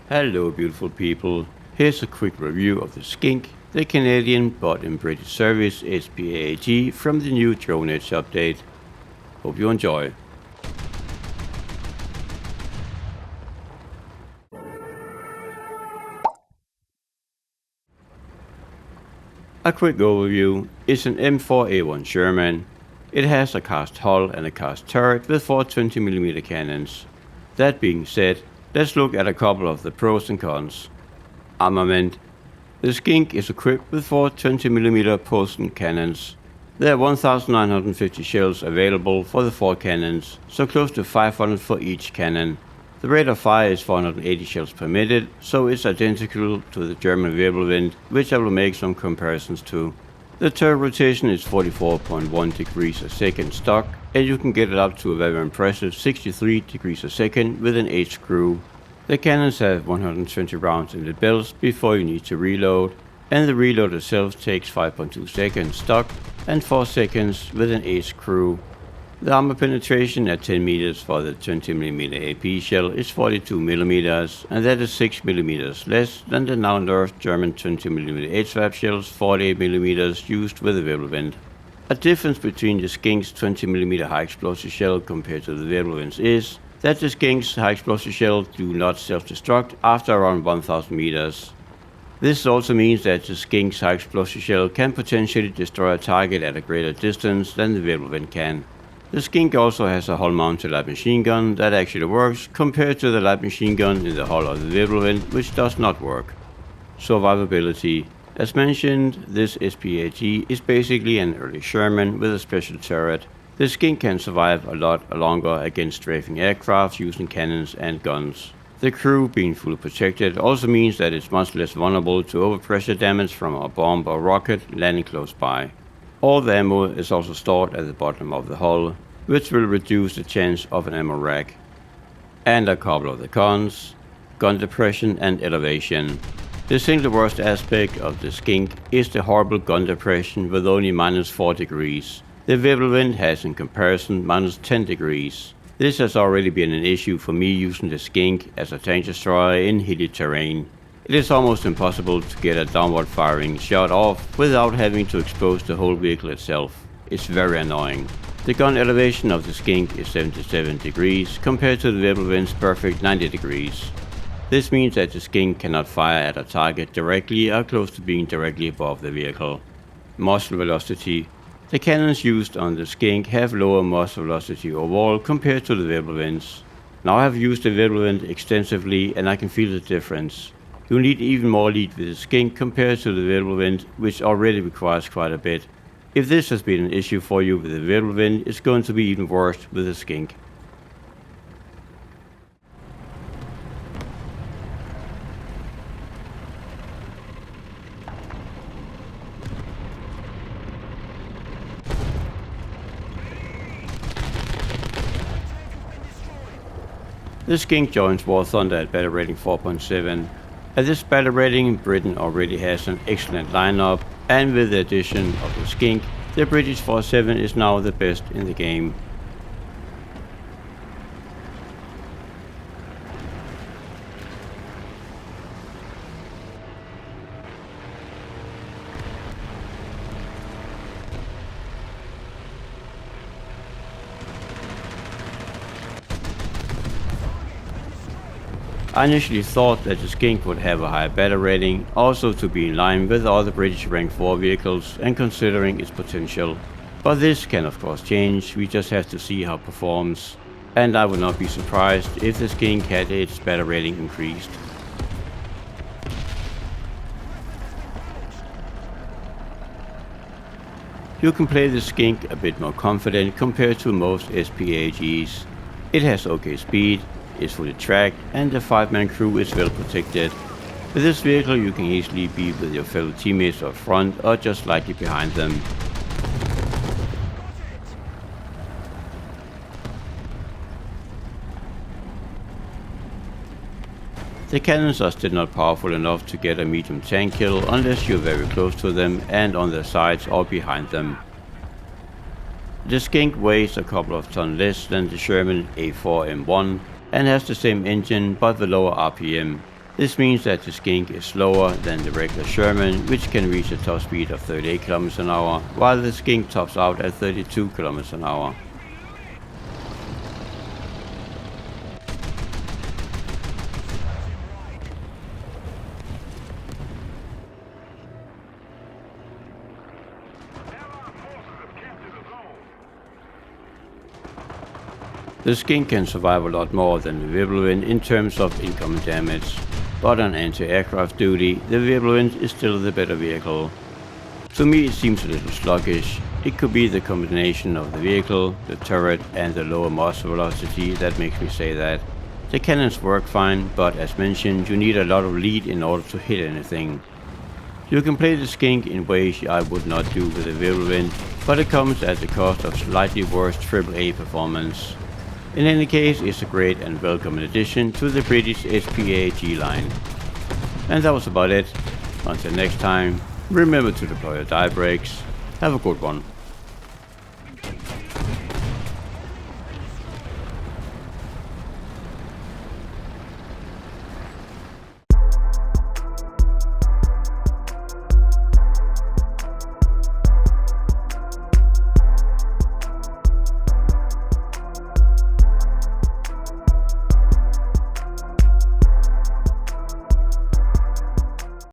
Hello beautiful people, here's a quick review of the Skink, the Canadian but in British service SPAAG from the new Drone Edge update. Hope you enjoy. A quick overview is an M4A1 Sherman. It has a cast hull and a cast turret with 4 20mm cannons. That being said, let's look at a couple of the pros and cons. Armament. The Skink is equipped with 4 20mm Poston cannons. There are 1950 shells available for the 4 cannons, so close to 500 for each cannon. The rate of fire is 480 shells per minute, so it's identical to the German Wirbelwind, which I will make some comparisons to. The turret rotation is 44.1 degrees a second stock, and you can get it up to a very impressive 63 degrees a second with an 8 screw. The cannons have 120 rounds in the belts before you need to reload, and the reload itself takes 5.2 seconds stock and 4 seconds with an 8 screw. The armor penetration at 10 meters for the 20mm AP shell is 42mm, and that is 6mm less than the now nerfed German 20mm HVAP shells 48mm used with the Wirbelwind. A difference between the Skink's 20mm high explosive shell compared to the Wirbelwind's is that the Skink's high explosive shell do not self-destruct after around 1000 meters. This also means that the Skink's high explosive shell can potentially destroy a target at a greater distance than the Wirbelwind can. The Skink also has a hull-mounted light machine gun that actually works compared to the light machine gun in the hull of the Wirbelwind, which does not work. Survivability. As mentioned, this SPAAG is basically an early Sherman with a special turret. The Skink can survive a lot longer against strafing aircraft using cannons and guns. The crew being fully protected also means that it's much less vulnerable to overpressure damage from a bomb or rocket landing close by. All the ammo is also stored at the bottom of the hull, which will reduce the chance of an ammo rack. And a couple of the cons: gun depression and elevation. The single worst aspect of the Skink is the horrible gun depression with only -4 degrees. The Wirbelwind has in comparison -10 degrees. This has already been an issue for me using the Skink as a tank destroyer in hilly terrain. It is almost impossible to get a downward firing shot off without having to expose the whole vehicle itself. It's very annoying. The gun elevation of the Skink is 77 degrees compared to the Wirbelwind's perfect 90 degrees. This means that the Skink cannot fire at a target directly or close to being directly above the vehicle. Muzzle velocity. The cannons used on the Skink have lower muzzle velocity overall compared to the Wirbelwinds. Now I have used the Wirbelwind extensively and I can feel the difference. You need even more lead with the Skink compared to the Wirbelwind, which already requires quite a bit. If this has been an issue for you with the Wirbelwind, it's going to be even worse with the Skink. The Skink joins War Thunder at battle rating 4.7. At this battle rating, Britain already has an excellent lineup, and with the addition of the Skink, the British 4.7 is now the best in the game. I initially thought that the Skink would have a higher battle rating, also to be in line with other British rank 4 vehicles and considering its potential. But this can of course change, we just have to see how it performs. And I would not be surprised if the Skink had its battle rating increased. You can play the Skink a bit more confident compared to most SPAAGs. It has okay speed, is fully tracked, and the 5-man crew is well protected. With this vehicle you can easily be with your fellow teammates up front or just slightly behind them. The cannons are still not powerful enough to get a medium tank kill unless you're very close to them and on their sides or behind them. The Skink weighs a couple of tons less than the Sherman M4A1 and has the same engine but the lower RPM. This means that the Skink is slower than the regular Sherman, which can reach a top speed of 38 km an hour, while the Skink tops out at 32 km an hour. The Skink can survive a lot more than the Wirbelwind in terms of incoming damage, but on anti-aircraft duty, the Wirbelwind is still the better vehicle. To me it seems a little sluggish. It could be the combination of the vehicle, the turret and the lower muzzle velocity that makes me say that. The cannons work fine, but as mentioned, you need a lot of lead in order to hit anything. You can play the Skink in ways I would not do with the Wirbelwind, but it comes at the cost of slightly worse AAA performance. In any case, it's a great and welcome addition to the British SPAAG line. And that was about it. Until next time, remember to deploy your dive brakes. Have a good one.